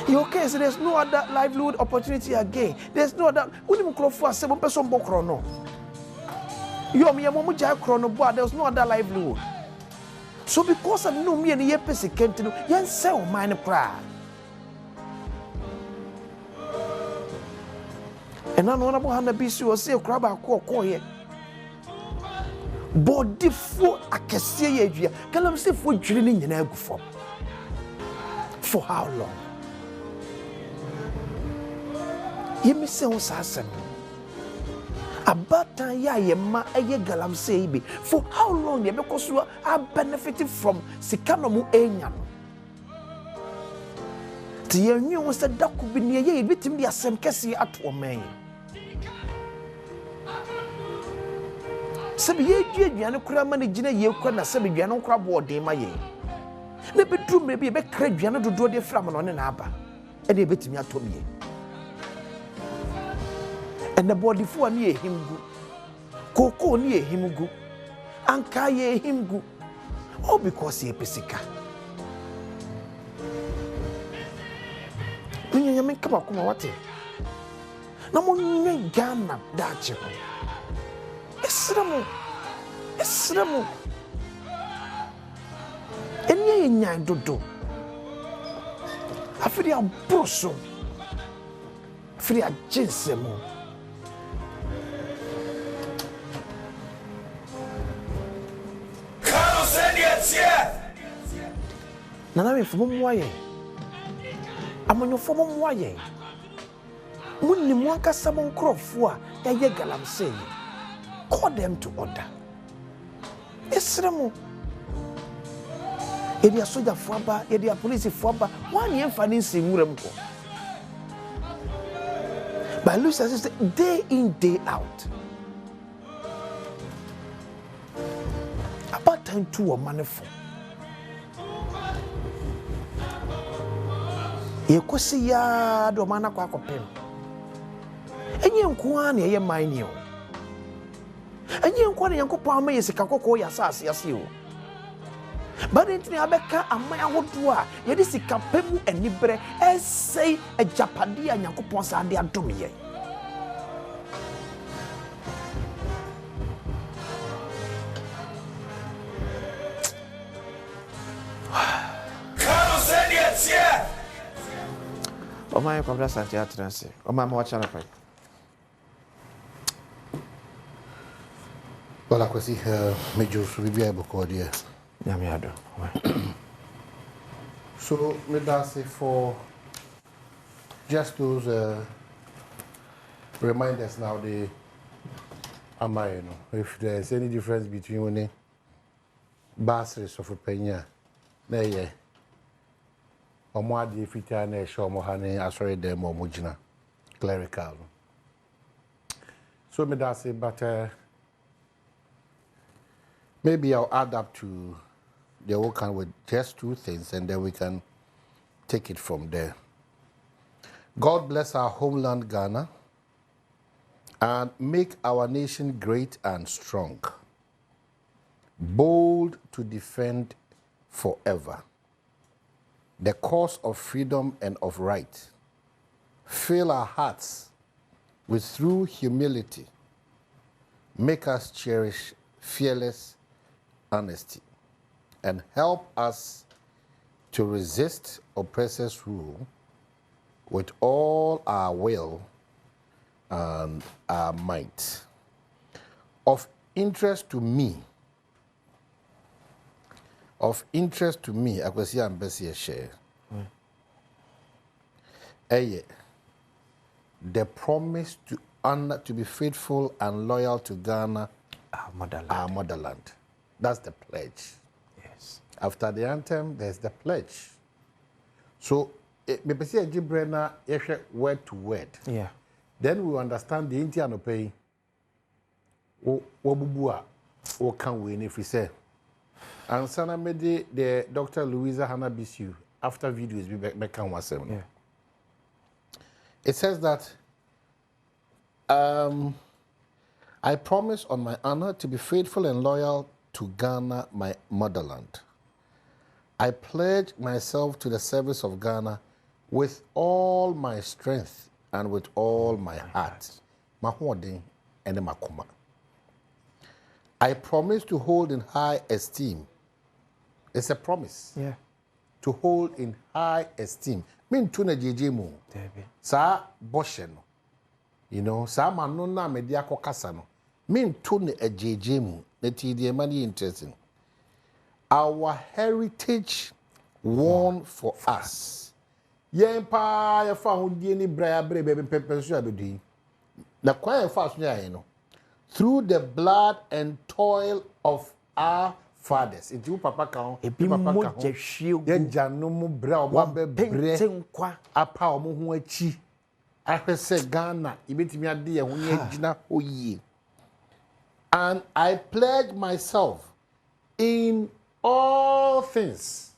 Your case, there's no other livelihood opportunity again. There's no other. We didn't call for 7 person bokrono. You me amu jai chrono, but there's no other livelihood. So because I know me and the EPC came to do, you sell mine cry. And I know about Hannah BC or say crab or call here. Body for a cassia, Galamsey for drilling in egg for. For how long? You miss Asem. About time ya ma eye Galamsey be. For how long? Because you are benefiting from Sikanomu Enyan. The union was that could be near ye, bit him the Asem Cassie at woman. Sabi ye no kura managina ye kwana sabi no kura board ma ye. Le bedroom maybe be cred no do de fram no na aba. E de betimi atom ye. And the body for ni him gu. Koko ni him gu. Anka ye him gu. All because ye pesika. Unya me kama kuma wate. Na mo nwe Ghana da che ho. Esramo. Enye nyan dodo. Afiri abroso. Afiri ajinsemo. Kano send it. Nana me fomo moye. Amonyo fomo moye. Munni mo aka samon krofo a ye Galamsey. Call them to order. Esremo. Edia soldier fuaba, edia police fuaba. One year finance wurem ko. But Lucia says day in, day out. About time to a money for. Ye kosi ya do mana kwa kopem. Enye nko an ye mine yo. And you inquire Yanko is a Kakoko Yasas, you. But in Abeka, a Maya would do, yet is a Capemu and Libre, as say a Japadi and Yankopons are their domier. Kano send it. Oh, my compress at the oh, my watch on a fight. Well, I could see her major be able to dear. Yamiado. So, say for just those reminders now, the if there's any difference between the bursaries of a penya, nay, or more the fitane, show mohane, I sorry, them or mujina, clerical. So, say, but maybe I'll add up to the whole can with just 2 things and then we can take it from there. God bless our homeland Ghana and make our nation great and strong, bold to defend forever the cause of freedom and of right. Fill our hearts with true humility. Make us cherish fearless honesty and help us to resist oppressors' rule with all our will and our might. Of interest to me, I could see I'm busy a share. The promise to honor, to be faithful and loyal to Ghana, our motherland. That's the pledge. Yes. After the anthem, there's the pledge. So, maybe see a Gibrena word to word. Yeah. Then we understand the Indian pay. Wabubua, o can win if we say. And Sana made the Dr. Louisa Hannah Bisu after videos be back on was yeah. It says that I promise on my honor to be faithful and loyal to Ghana, my motherland. I pledge myself to the service of Ghana with all my strength and with all my heart. Mahodin and makuma. I promise to hold in high esteem. It's a promise. Yeah. To hold in high esteem. Mean tuna jejemu. Sa bosheno. You know, sa manona media kokasano. Mean tuna a jejemu. Neti the money interesting. Our heritage won for us. Yempa ya found any bra baby pepper shabby. Na kwa fast no. Through the blood and toil of our fathers. It you papa count. Papa count. Ye janomu bra oba bre. Apa omo ho achi. Ahwese Ghana. Ibetimi ade ye ho ye gina oyi. And I pledge myself in all things.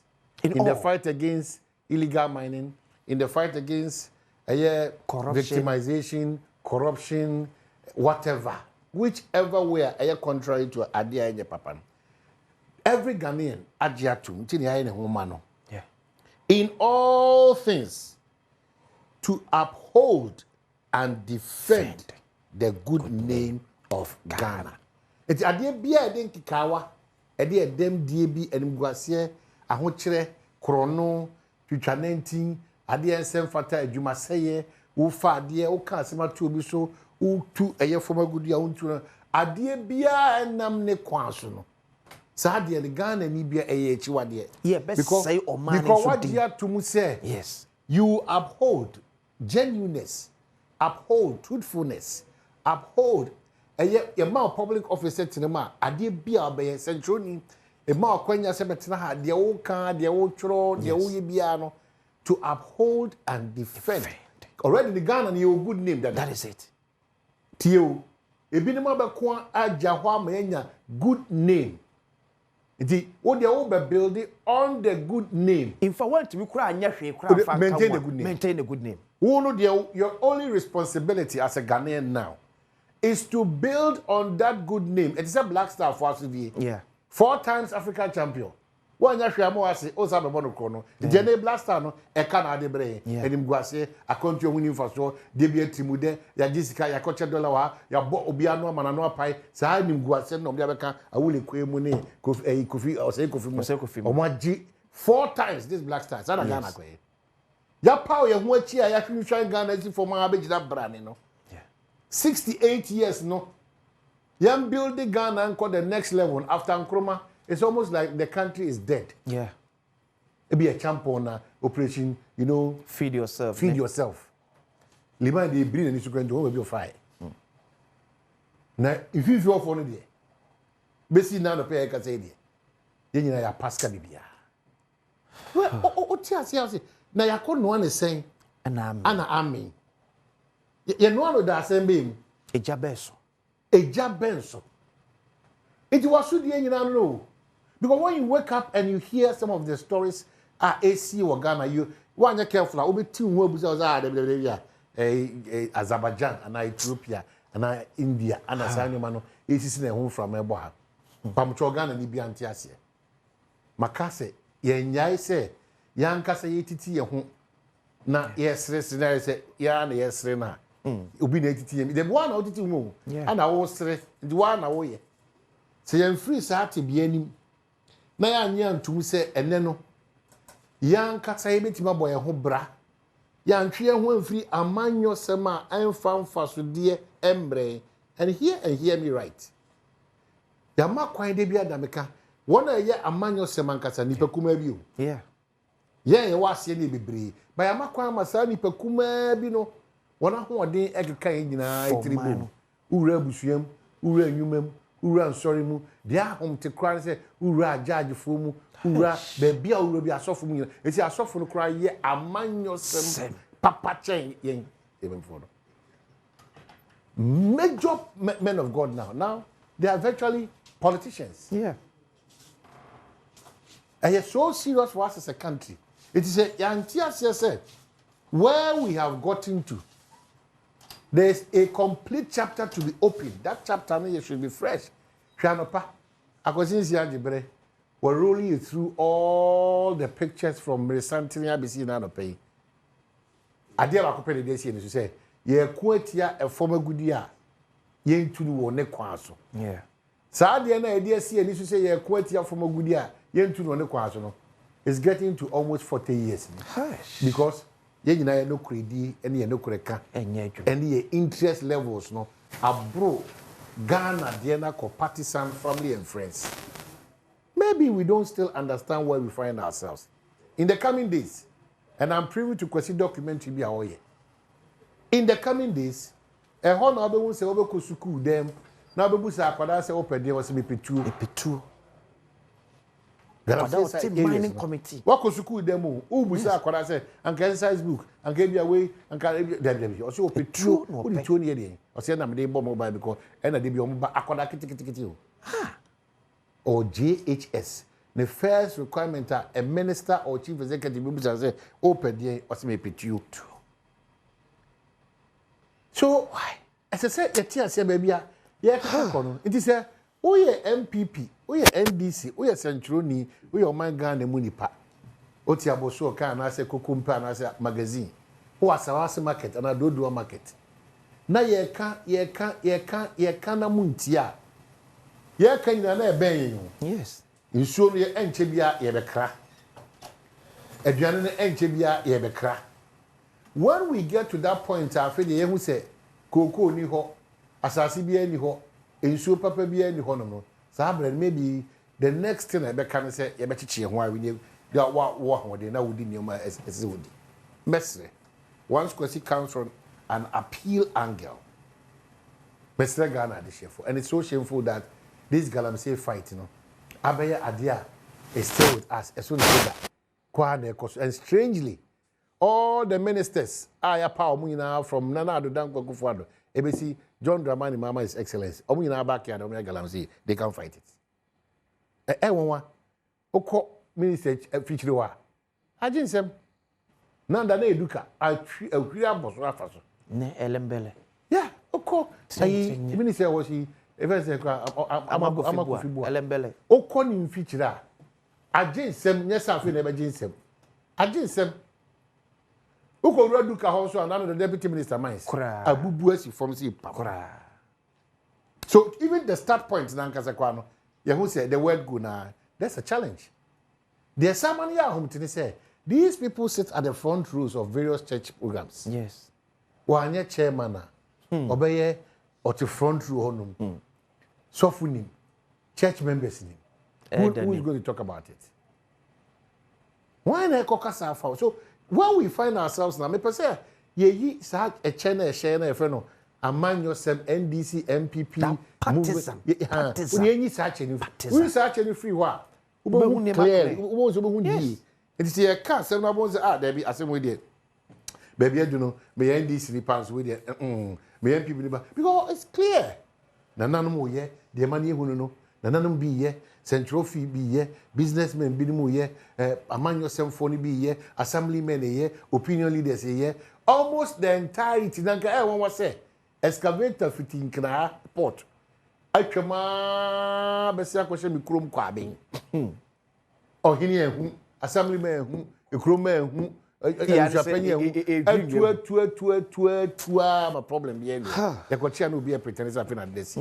In the fight against illegal mining, in the fight against victimization, corruption, whatever, whichever way contrary to Adia and Papa. Every Ghanaian, Adjatu, in all things, to uphold and defend the good name of Ghana. It's Adia Bia den Kikawa, Adia dem DB and Mguasie, Ahochre, Krono, Twitwanentin, Adia Nsem Fata, Jumaseye, Ufa Adia, Oka Sema Tubiso, U2 eye former good ya untu Adia Bia and Namne Quansuno. Sadia the Ghana Nibia eye chiwade. Yeah, best say or man. Because what dia to say, yes, you uphold genuineness, uphold truthfulness, uphold a ma public officer tinema, Adia Bia by centroni, a ma kwenya sebetina, the old car, the old tro, the old biano, to uphold and defend. Already the Ghana you good name that is it. Tio, ebinema ba kwa ajahwa menya good name. Iti what they all build on the good name. In fact, want to be cry maintain the good name. Maintain the good name. Your only responsibility as a Ghanaian now is to build on that good name. It is a Black Star for us. Yeah. 4 times African champion. One year mo ase o sa be bono krono. The Jene Black Star no e ka na ade bre. Enim guase akontu ohuni mfaso de bi atimude ya Jessica ya koche dollar wa ya bo obi anu amana no apai sa enim guase no obi abeka awule kwemu ne kofi o say kofi mo. O ma ji 4 times this Black Star. Sa na Ghana kwa. Ya pawo ye ho achi ya hwehwan Ghana si for ma abegida brane no. 68 years no. Yam build the Ghana and call the next level after Nkrumah. It's almost like the country is dead. Yeah. It be a champion operation, you know. Feed yourself. Feed yourself. Liman they bring and you going to home be fry. Now, if you feel for there, basically now the pay I can say there. Then you know ya Pascal Bibia. Well, see. Now ya call no one is saying Ana army. You know what that same beam. Ejabenso. It was so the you know. Because when you wake up and you hear some of the stories, AC or Ghana, you want you careful. Obi team who Azerbaijan and Ethiopia and India and Asani mano. It is in home from Eboha. Pamcho Ghana ni bi antiase. Makase ye nyai se yankasa yetiti ye ho na yesre scenario se ya na yesre na. Obi na yetiti ye. The one na otiti mo. And I was sre. The one na wo ye. Se yen free sa ate bi anim. Na ya anya ntum se ene no yankasa ye betima boy ho bra ya ntwe ho amfiri amanyo sema amfa so de embre and hear me right ya makwan de bia dameka wona ye amanyo sema nkasa nipa kuma bi o ye wase ne bebre ba ya makwan masa nipa kuma bi no wona ho odin ekeka nyina itiribu ura abusuam ura anwumam ura nsori mu dia hom te kran se ura judge fo mu ura be bia ura bi asofo mu nyina eti asofo no kra ye amanyo sem papa chen yen even for major men of God now they are virtually politicians. And it's so serious for us as a country. It is a yantia said where we have gotten to. There's a complete chapter to be opened. That chapter should be fresh. Shanopa, we're rolling you through all the pictures from recently ABC Nanope. ade ba ko pɛ de sie ne so sɛ ye ko atia efom agudi a ye ntunu wo ne kwa so yeah saa de na ade sie ne so sɛ ye ko atia efom agudi a ye ntunu wo ne kwa so no is getting to almost 40 years because ye nyina ye no kredi ene ye no kreka enye adwuma ene ye interest levels no abro Ghana de na ko partisan family and friends. Maybe we don't still understand where we find ourselves in the coming days. And I'm privy to question documentary be our year. In the coming days, a honor of the say over school them. Now be busa akwada say open there was be pitu. Galamsey mining committee. What ko school them o busa akwada say and exercise book and get be away and dem o say o pitu o di tuo ne dey. O say na me dey bo mobile because and na dey be o ba akwada kiti o. Or JHS. The first requirement a minister or chief executive will say open there or say pitu. So why? As I said, the say baby, yeah, kono. It is a oye MPP, oye NDC, oye Centroni, oye Oman Ghana munipa. Oti aboso ka na say kokumpa na say magazine. Who asawase market and adodo market. Na ye ka na muntia. Ye ka nyina na eben. Yes. Nsuo no ye enche bia ye bekra. Aduane no enche bia ye bekra. When we get to that point, I feel ye hu say koko ni ho, asasi bia ni ho, nsuo papa bia ni ho no. Sa maybe the next thing I be can say ye bechiche ho a we dey wa ho dey na wodi nioma ese wodi. Mesre. Once question comes from an appeal angle. Mesre Ghana dey shameful, and it's so shameful that this Galamsey fight, you know, Abaya Adia is still with us as soon as that. And strangely, all the ministers, Aya Paumina from Nana Adodanko Kufuado, ABC, John Dramani Mama is excellence. Omina backyard, Omina Galamsey, they can't fight it. Ewa, Oko minister feature wa. I didn't say, Nanda ne Duka, I was Rafaso. Ne Elembele. Yeah, Oko, minister was he. If I say, I'm a Elembele. Okon in feature. I just sem, yes, I feel never jinsem. I just sem. Oko Reduka also another deputy minister mines. Abu Buesi from C. So even the start point in Ankasakwano, Yahu said the word guna, that's a challenge. There's someone here whom to say these people sit at the front rows of various church programs. Yes. Wanya chairman, obey or to front row honum. Softening church members who is going to talk about it? Why not caucus? So when we find ourselves now, me per se, ye such a channel, a friend, a man yourself, NDC, MPP, partisan. We such any, we such any free war. Clear, it is a car, seven bones there be Asem Yi Di Ka. Baby, you know, may NDC repans with it, may MPP, because it's clear. Nananum mo ye, the money who no, nananum be ye, central fee be ye, businessmen be mo ye, among yourself phone be ye, assemblymen ye, opinion leaders ye, almost the entirety. Nanka one was say, excavator fitting kna port. I chama besia question me krom kwabe. Oh hini hu, assemblymen hu, ekromen hu. My problem here. The question will be a pretender at this.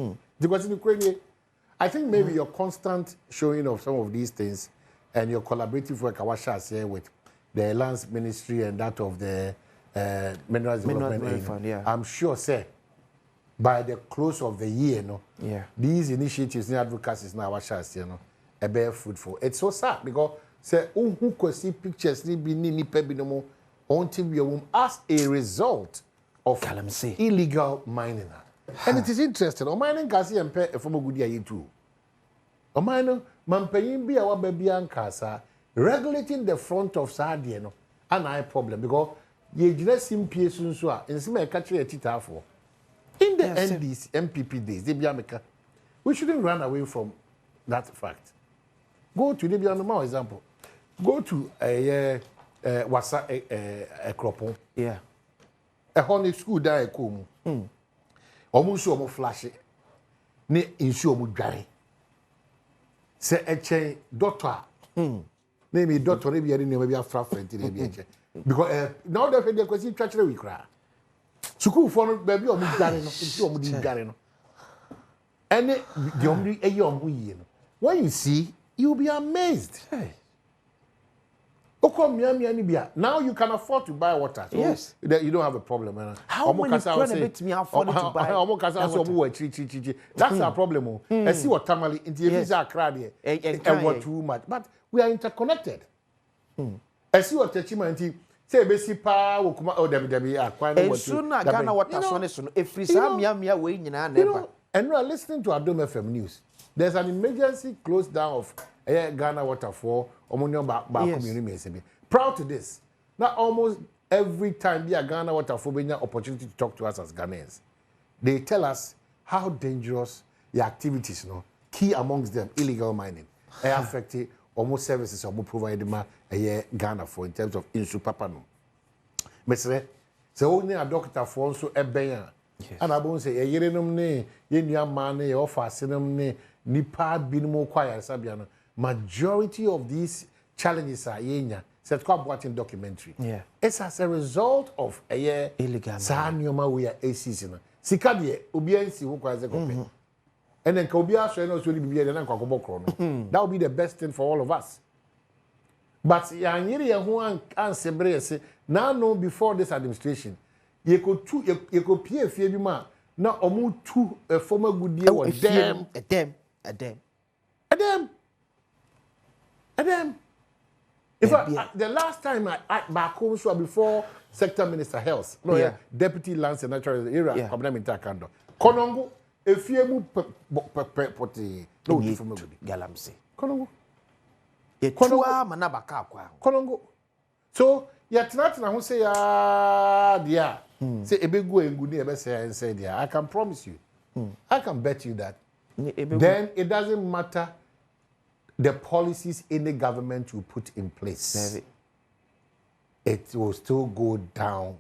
I think maybe your constant showing of some of these things and your collaborative work here with the Lands Ministry and that of the Minerals Development Fund, I'm sure, sir, by the close of the year, these initiatives and advocacies now are bear fruitful. It's so sad because say who could see pictures ni pebi no mo until we as a result of Galamsey illegal mining. And it is interesting. O mining kasi empe e fomo gudi ayi too. O mining mampanyin bi a wa ba bia nkasa regulating the front of Sadia no an I problem because ye gina simpie sunso a ensima e ka kire titafo. In the NDC MPP days, they be America. We shouldn't run away from that fact. Go to the normal example. Go to a wasa a cropon. Yeah. A honey school die a comb. Almost almost flashy. Ne insure mu dry. Say a chain doctor. Ne Maybe doctor maybe I didn't maybe a friend because now the question church we cry. School for baby or me garden. And the only a young we when you see, you'll be amazed. Hey. Now you can afford to buy water. So yes. You don't have a problem. How many credit me afford to buy water? That's our problem. I see what Tamale in the visa crowd and what too much. But we are interconnected. I see what Techimanti say basic power or Debbie are quite a sooner Ghana water son if free some yamia way in an and we are listening to Adom FM news. There's an emergency close down of Ghana water for Omonium community. Proud to this. Now almost every time we are Ghana water for being an opportunity to talk to us as Ghanaians, they tell us how dangerous the activities, key amongst them illegal mining, affected almost services or more provided Ghana for in terms of insu papano. Mesre, so only a doctor for also a bayan. And I won't say a yerenum ne, yen money or fastenum ne, nipa binimo choir sabiano. Majority of these challenges are yenya. Said quite documentary. Yeah. It's as a result of a year illegal. Sanyoma we are a season. Sikadie, Ubiansi who quite a company. And then Kobia Shano will be an uncle. That will be the best thing for all of us. But Yaniri who answer say now know before this administration, you could pay a few man. Now omu two a former good deal or them. In fact, the last time I back home so before Sector Minister Health, Deputy Lands and Natural Area, Kando. Konongo, a few poti no different Galamsey. Konongo. Konongo. So yet not who say dear. Say a big go and good near say and say dear. I can promise you. I can bet you that. Then it doesn't matter the policies any government will put in place. It will still go down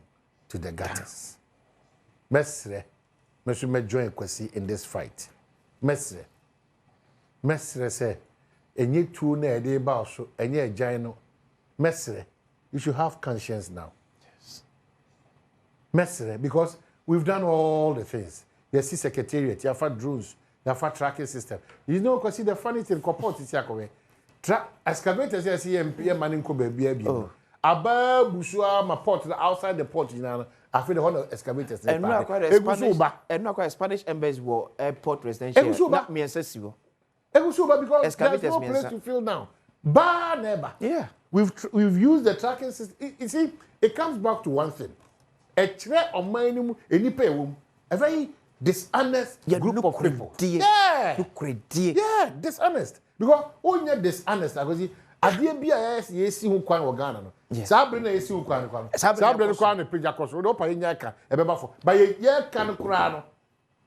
to the gutters. Mesre, me join Kwesi in this fight. Mesre say, enye two na ede ba so, enye ejai Mesre, you should have conscience now. Yes. Mesre, because we've done all the things. Yes, the secretariat, you have drones. The tracking system. You know, because the funny thing, comport is here. Excavators, yes, EMP, manning could be a Above Bushua, my port, outside the port, you know, I feel the whole excavators. And not quite a Spanish embassy war, airport residential. Not me accessible. Because there's no place to fill now. Bar never. Yeah. We've used the tracking system. You see, it comes back to one thing. A threat of mining, a very dishonest group of people. Yeah, dishonest. Because when you're dishonest, because idea BIS yes who kwan Ghana no. Sabre na yes who kwan. Sabre no kwan page across. We don't pay nyaka e beba for. But ye kan kura no.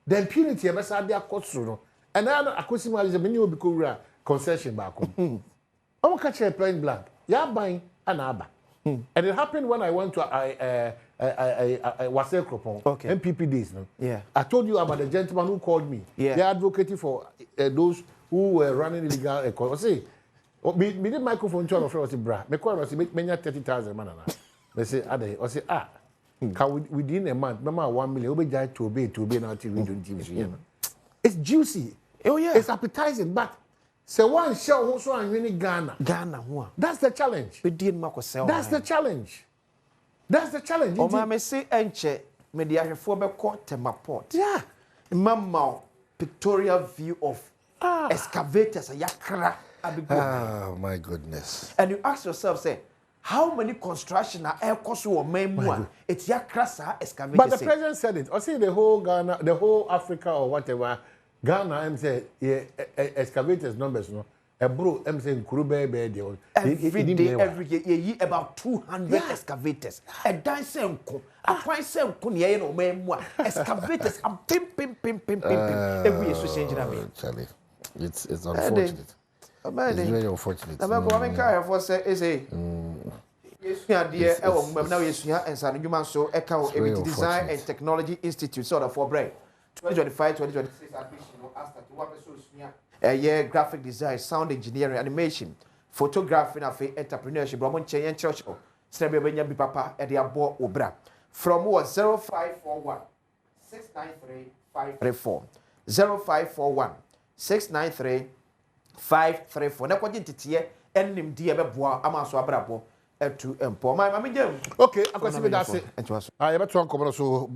The impunity e besa dey across no. And now akosi ma is many obi ko wura concession back home. I'm catch a plain blank. Ya ban anaba. And it happened when I went to Wasel Kropon, MPP days. No? Yeah. I told you about the gentleman who called me. Yeah. They're advocating for those who were running illegal calls. I say, me did microphone to our friend, bra. Me call us, make many 30,000 man. They say, I say, can within a month, remember 1 million, we try to obey now till we don't TV. It's juicy. Oh yeah. It's appetizing, but. So one show also and really Ghana. That's the challenge. That's the challenge. That's the challenge. Oh, my say enche media for be court tema port. Yeah. Mama pictorial view of excavators yakra. Oh my goodness. And you ask yourself, say, how many construction are air cost or main it's yakra excavators. But the president said it. I see the whole Ghana, the whole Africa or whatever. Ghana, I'm saying, excavators numbers, no. A bro, I'm saying, Kurube, every year, about 200 excavators. A dance, a price, some no more excavators, and pim. Every year, so change. Charlie, it's unfortunate. It's very unfortunate. I'm going to for say, is a yes, dear, now yes, and San Human so Echo Design and Technology Institute, sort of for break. 2025, 2026 admission after to one graphic design, sound engineering, animation, photography na fe entrepreneurship bro mo nchen yen church sɛ be benya bi papa e de abo obra from what 0541 693 534 0541 693 534 na kwaje ntete enim die beboa ama so abrabo etu empo ma me jam okay akwasi be da se ah ye beto nkomo so